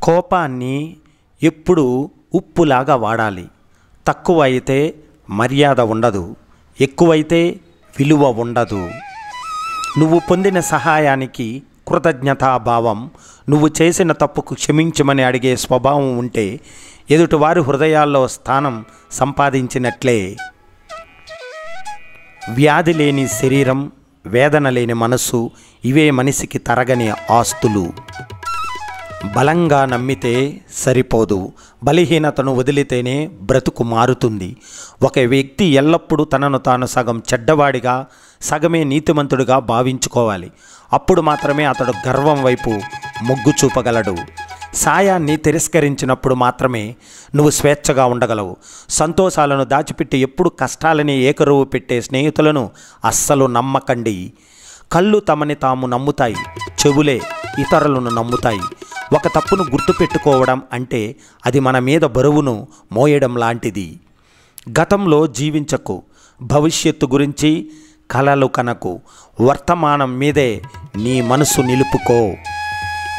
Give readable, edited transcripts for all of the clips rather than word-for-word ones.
కోపాన్ని ఎప్పుడు ఉప్పులాగా వాడాలి. తక్కువైతే మర్యాద ఉండదు, ఎక్కువైతే విలువ ఉండదు. నువ్వు పొందిన సహాయానికి కృతజ్ఞతాభావం, నువ్వు చేసిన తప్పుకు క్షమించమని అడిగే స్వభావం ఉంటే ఎదుటివారి హృదయాల్లో స్థానం సంపాదించినట్లే. వ్యాధి లేని శరీరం, వేదన లేని మనస్సు, ఇవే మనిషికి తరగని ఆస్తులు. బలంగా నమ్మితే సరిపోదు, బలహీనతను వదిలితేనే బ్రతుకు మారుతుంది. ఒక వ్యక్తి ఎల్లప్పుడూ తనను తాను సగం చెడ్డవాడిగా, సగమే నీతిమంతుడిగా భావించుకోవాలి. అప్పుడు మాత్రమే అతడు గర్వం వైపు మొగ్గు చూపగలడు. సాయాన్ని తిరస్కరించినప్పుడు మాత్రమే నువ్వు స్వేచ్ఛగా ఉండగలవు. సంతోషాలను దాచిపెట్టి ఎప్పుడు కష్టాలని ఏకరువు పెట్టే స్నేహితులను అస్సలు నమ్మకండి. కళ్ళు తమని తాము నమ్ముతాయి, చెవులే ఇతరులను నమ్ముతాయి. ఒక తప్పును గుర్తుపెట్టుకోవడం అంటే అది మన మీద బరువును మోయడం లాంటిది. గతంలో జీవించకు, భవిష్యత్తు గురించి కలలు కనకు, వర్తమానం మీదే నీ మనసు నిలుపుకో.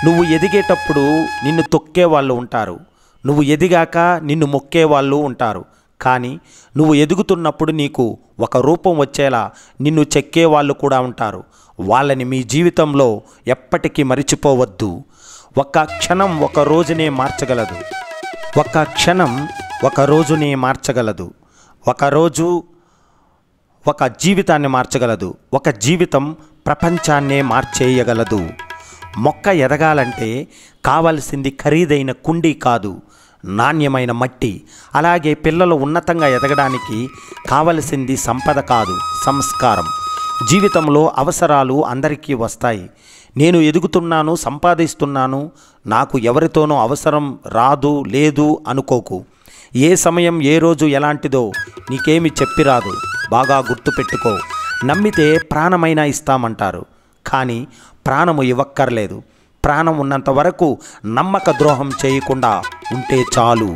నువ్వు ఎదిగేటప్పుడు నిన్ను తొక్కే వాళ్ళు ఉంటారు, నువ్వు ఎదిగాక నిన్ను మొక్కే వాళ్ళు ఉంటారు. కానీ నువ్వు ఎదుగుతున్నప్పుడు నీకు ఒక రూపం వచ్చేలా నిన్ను చెక్కే వాళ్ళు కూడా ఉంటారు. వాళ్ళని మీ జీవితంలో ఎప్పటికీ మరిచిపోవద్దు. ఒక్క క్షణం ఒక రోజునే మార్చగలదు, ఒక్క క్షణం ఒక రోజునే మార్చగలదు. ఒక రోజు ఒక జీవితాన్ని మార్చగలదు, ఒక జీవితం ప్రపంచాన్నే మార్చేయగలదు. మొక్క ఎదగాలంటే కావలసింది ఖరీదైన కుండీ కాదు, నాణ్యమైన మట్టి. అలాగే పిల్లలు ఉన్నతంగా ఎదగడానికి కావలసింది సంపద కాదు, సంస్కారం. జీవితంలో అవసరాలు అందరికీ వస్తాయి. నేను ఎదుగుతున్నాను, సంపాదిస్తున్నాను, నాకు ఎవరితోనూ అవసరం రాదు లేదు అనుకోకు. ఏ సమయం ఏ రోజు ఎలాంటిదో నీకేమి చెప్పిరాదు. బాగా గుర్తుపెట్టుకో. నమ్మితే ప్రాణమైనా ఇస్తామంటారు, కానీ ప్రాణము ఇవ్వక్కర్లేదు. ప్రాణం ఉన్నంత వరకు నమ్మక ద్రోహం చేయకుండా ఉంటే చాలు.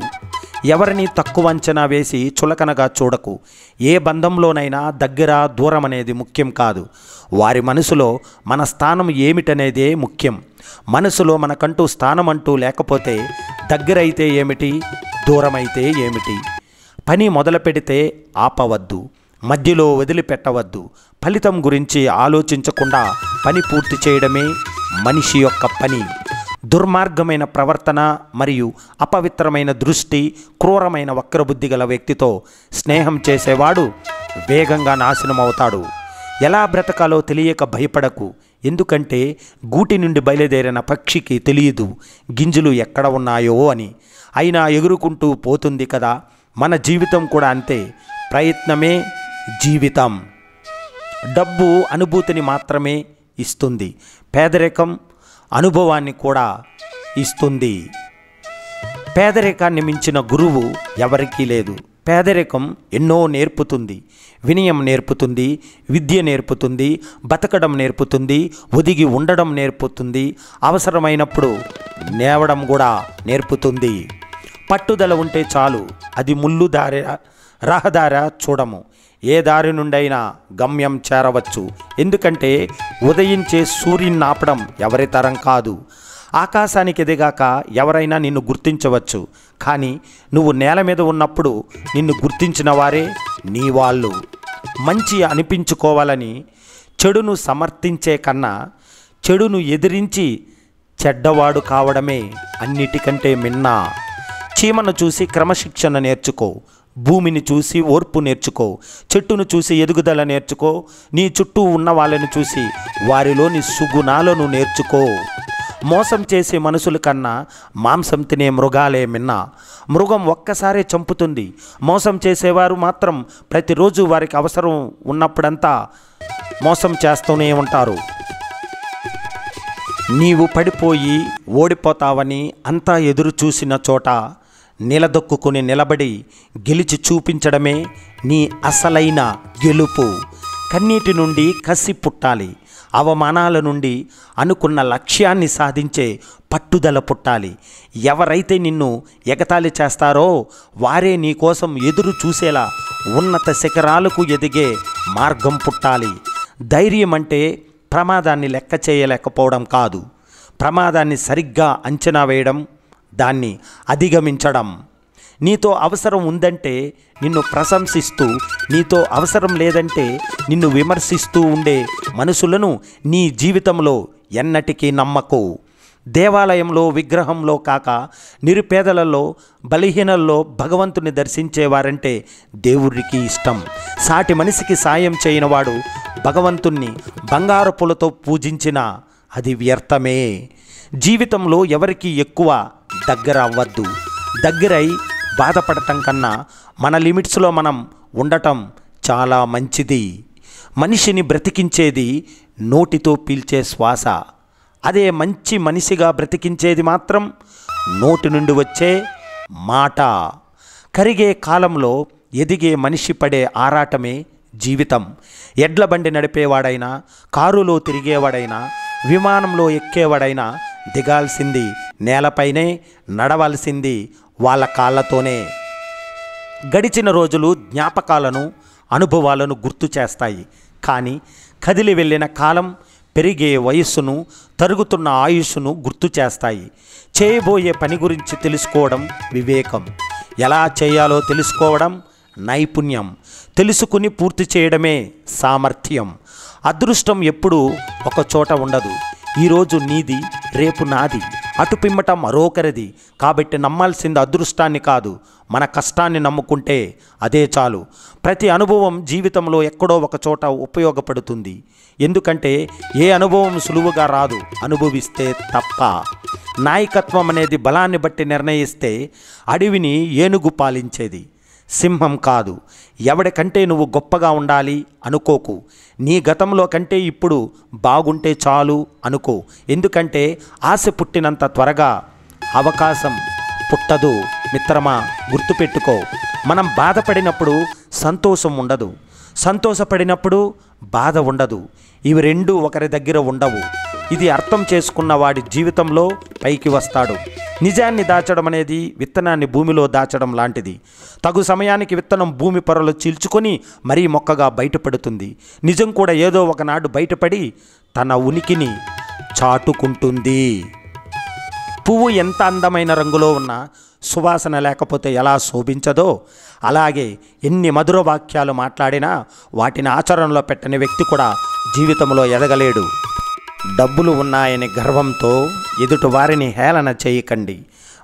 ఎవరిని తక్కువ అంచనా వేసి చులకనగా చూడకు. ఏ బంధంలోనైనా దగ్గర దూరం అనేది ముఖ్యం కాదు, వారి మనసులో మన స్థానం ఏమిటనేదే ముఖ్యం. మనసులో మనకంటూ స్థానం అంటూ లేకపోతే దగ్గరైతే ఏమిటి, దూరమైతే ఏమిటి? పని మొదలు పెడితే ఆపవద్దు, మధ్యలో వదిలిపెట్టవద్దు. ఫలితం గురించి ఆలోచించకుండా పని పూర్తి చేయడమే మనిషి యొక్క పని. దుర్మార్గమైన ప్రవర్తన మరియు అపవిత్రమైన దృష్టి, క్రూరమైన వక్రబుద్ధి గల వ్యక్తితో స్నేహం చేసేవాడు వేగంగా నాశనం అవుతాడు. ఎలా బ్రతకాలో తెలియక భయపడకు. ఎందుకంటే గూటి నుండి బయలుదేరిన పక్షికి తెలియదు గింజలు ఎక్కడ ఉన్నాయో అని. అయినా ఎగురుకుంటూ పోతుంది కదా. మన జీవితం కూడా అంతే. ప్రయత్నమే జీవితం. డబ్బు అనుభూతిని మాత్రమే ఇస్తుంది, పేదరికం అనుభవాన్ని కూడా ఇస్తుంది. పేదరికాన్ని మించిన గురువు ఎవరికీ లేదు. పేదరికం ఎన్నో నేర్పుతుంది. వినయం నేర్పుతుంది, విద్య నేర్పుతుంది, బతకడం నేర్పుతుంది, ఒదిగి ఉండడం నేర్పుతుంది, అవసరమైనప్పుడు నేవడం కూడా నేర్పుతుంది. పట్టుదల ఉంటే చాలు. అది ముళ్ళు దారి రహదారి చూడము, ఏ దారి నుండైనా గమ్యం చేరవచ్చు. ఎందుకంటే ఉదయించే సూర్యుని ఆపడం ఎవరి తరం కాదు. ఆకాశానికి ఎదిగాక ఎవరైనా నిన్ను గుర్తించవచ్చు, కానీ నువ్వు నేల మీద ఉన్నప్పుడు నిన్ను గుర్తించిన వారే నీ వాళ్ళు. మంచి అనిపించుకోవాలని చెడును సమర్థించే కన్నా చెడును ఎదిరించి చెడ్డవాడు కావడమే అన్నిటికంటే మిన్న. చీమను చూసి క్రమశిక్షణ నేర్చుకో, భూమిని చూసి ఓర్పు నేర్చుకో, చెట్టును చూసి ఎదుగుదల నేర్చుకో, నీ చుట్టూ ఉన్న వాళ్ళని చూసి వారిలోని సుగుణాలను నేర్చుకో. మోసం చేసే మనుషుల కన్నా మాంసం తినే మృగాలే మిన్న. మృగం ఒక్కసారే చంపుతుంది, మోసం చేసేవారు మాత్రం ప్రతిరోజు వారికి అవసరం ఉన్నప్పుడంతా మోసం చేస్తూనే ఉంటారు. నీవు పడిపోయి ఓడిపోతావని అంతా ఎదురు చూసిన చోట నిలదొక్కుని నిలబడి గెలిచి చూపించడమే నీ అసలైన గెలుపు. కన్నీటి నుండి కసి పుట్టాలి, అవమానాల నుండి అనుకున్న లక్ష్యాన్ని సాధించే పట్టుదల పుట్టాలి. ఎవరైతే నిన్ను ఎగతాళి చేస్తారో వారే నీ కోసం ఎదురు చూసేలా ఉన్నత శిఖరాలకు ఎదిగే మార్గం పుట్టాలి. ధైర్యం అంటే ప్రమాదాన్ని లెక్క చేయలేకపోవడం కాదు, ప్రమాదాన్ని సరిగ్గా అంచనా వేయడం దాన్ని అధిగమించడం. నీతో అవసరం ఉందంటే నిన్ను ప్రశంసిస్తూ, నీతో అవసరం లేదంటే నిన్ను విమర్శిస్తూ ఉండే మనుషులను నీ జీవితంలో ఎన్నటికీ నమ్మకు. దేవాలయంలో, విగ్రహంలో కాక నిరుపేదలలో, బలహీనల్లో భగవంతుని దర్శించేవారంటే దేవుడికి ఇష్టం. సాటి మనిషికి సాయం చేయనివాడు భగవంతుణ్ణి బంగారు పూలతో పూజించినా అది వ్యర్థమే. జీవితంలో ఎవరికి ఎక్కువ దగ్గర అవ్వద్దు. దగ్గరై బాధపడటం కన్నా మన లిమిట్స్లో మనం ఉండటం చాలా మంచిది. మనిషిని బ్రతికించేది నోటితో పీల్చే శ్వాస. అదే మంచి మనిషిగా బ్రతికించేది మాత్రం నోటి నుండి వచ్చే మాట. కరిగే కాలంలో ఎదిగే మనిషి పడే ఆరాటమే జీవితం. ఎడ్ల బండి నడిపేవాడైనా, కారులో తిరిగేవాడైనా, విమానంలో ఎక్కేవాడైనా దిగాల్సింది నేలపైనే, నడవాల్సింది వాళ్ళ కాళ్ళతోనే. గడిచిన రోజులు జ్ఞాపకాలను, అనుభవాలను గుర్తు చేస్తాయి. కానీ కదిలి వెళ్ళిన కాలం పెరిగే వయస్సును, తరుగుతున్న ఆయుష్ను గుర్తు చేస్తాయి. చేయబోయే పని గురించి తెలుసుకోవడం వివేకం. ఎలా చేయాలో తెలుసుకోవడం నైపుణ్యం. తెలుసుకుని పూర్తి చేయడమే సామర్థ్యం. అదృష్టం ఎప్పుడూ ఒక చోట ఉండదు. ఈరోజు నీది, రేపు నాది, అటు పిమ్మట మరొకరిది. కాబట్టి నమ్మాల్సింది అదృష్టాన్ని కాదు, మన కష్టాన్ని నమ్ముకుంటే అదే చాలు. ప్రతి అనుభవం జీవితంలో ఎక్కడో ఒక చోట ఉపయోగపడుతుంది. ఎందుకంటే ఏ అనుభవం సులువుగా రాదు, అనుభవిస్తే తప్ప. నాయకత్వం అనేది బలాన్ని బట్టి నిర్ణయిస్తే అడవిని ఏనుగు పాలించేది, సింహం కాదు. ఎవడికంటే నువ్వు గొప్పగా ఉండాలి అనుకోకు. నీ గతంలో కంటే ఇప్పుడు బాగుంటే చాలు అనుకో. ఎందుకంటే ఆశ పుట్టినంత త్వరగా అవకాశం పుట్టదు. మిత్రమా, గుర్తుపెట్టుకో. మనం బాధపడినప్పుడు సంతోషం ఉండదు, సంతోషపడినప్పుడు బాధ ఉండదు. ఇవి రెండూ ఒకరి దగ్గర ఉండవు. ఇది అర్థం చేసుకున్న వాడి జీవితంలో పైకి వస్తాడు. నిజాన్ని దాచడం అనేది విత్తనాన్ని భూమిలో దాచడం లాంటిది. తగు సమయానికి విత్తనం భూమి పొరలో చీల్చుకొని మరీ మొక్కగా బయటపడుతుంది. నిజం కూడా ఏదో ఒకనాడు బయటపడి తన ఉనికిని చాటుకుంటుంది. పువ్వు ఎంత అందమైన రంగులో ఉన్నా సువాసన లేకపోతే ఎలా శోభించదో, అలాగే ఎన్ని మధుర వాక్యాలు మాట్లాడినా వాటిని ఆచరణలో పెట్టని వ్యక్తి కూడా జీవితంలో ఎదగలేడు. డబ్బులు ఉన్నాయని గర్వంతో ఎదుటి వారిని హేళన చేయకండి.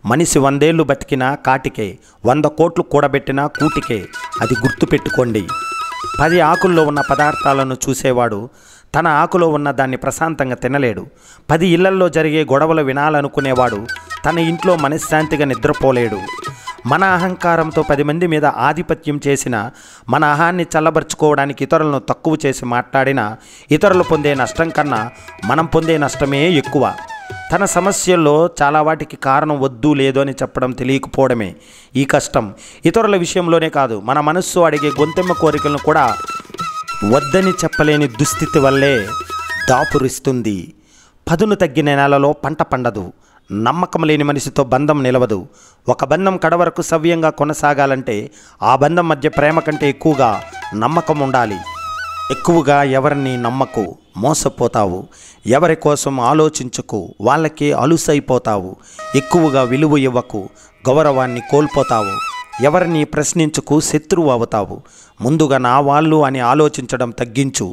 మనిషి 100 ఏళ్ళు బతికినా కాటికే, 100 కోట్లు కూడబెట్టినా కూటికే. అది గుర్తుపెట్టుకోండి. 10 ఆకుల్లో ఉన్న పదార్థాలను చూసేవాడు తన ఆకులో ఉన్న దాన్ని ప్రశాంతంగా తినలేడు. 10 ఇళ్లల్లో జరిగే గొడవలు వినాలనుకునేవాడు తన ఇంట్లో మనశ్శాంతిగా నిద్రపోలేడు. మన అహంకారంతో 10 మంది మీద ఆధిపత్యం చేసిన, మన అహాన్ని చల్లబరుచుకోవడానికి ఇతరులను తక్కువ చేసి మాట్లాడిన, ఇతరులు పొందే నష్టం కన్నా మనం పొందే నష్టమే ఎక్కువ. తన సమస్యల్లో చాలా వాటికి కారణం వద్దు లేదు అని చెప్పడం తెలియకపోవడమే ఈ కష్టం. ఇతరుల విషయంలోనే కాదు, మన మనస్సు అడిగే గొంతెమ్మ కోరికలను కూడా వద్దని చెప్పలేని దుస్థితి వల్లే దాపురిస్తుంది. పదును తగ్గిన నేలలో పంట పండదు. నమ్మకం లేని మనిషితో బంధం నిలవదు. ఒక బంధం కడవరకు సవ్యంగా కొనసాగాలంటే ఆ బంధం మధ్య ప్రేమ కంటే ఎక్కువగా నమ్మకం ఉండాలి. ఎక్కువగా ఎవరిని నమ్మకు, మోసపోతావు. ఎవరి కోసం ఆలోచించకు, వాళ్ళకి అలుసైపోతావు. ఎక్కువగా విలువ ఇవ్వకు, గౌరవాన్ని కోల్పోతావు. ఎవరిని ప్రశ్నించుకు, శత్రువు అవుతావు. ముందుగా నా వాళ్ళు అని ఆలోచించడం తగ్గించు.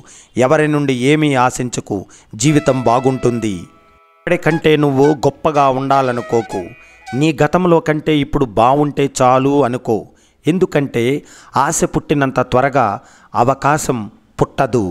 ఎవరి నుండి ఏమీ ఆశించకు, జీవితం బాగుంటుంది. కంటే నువ్వు గొప్పగా ఉండాలనుకోకు. నీ గతంలో కంటే ఇప్పుడు బాగుంటే చాలు అనుకో. ఎందుకంటే ఆశ పుట్టినంత త్వరగా అవకాశం పుట్టదు.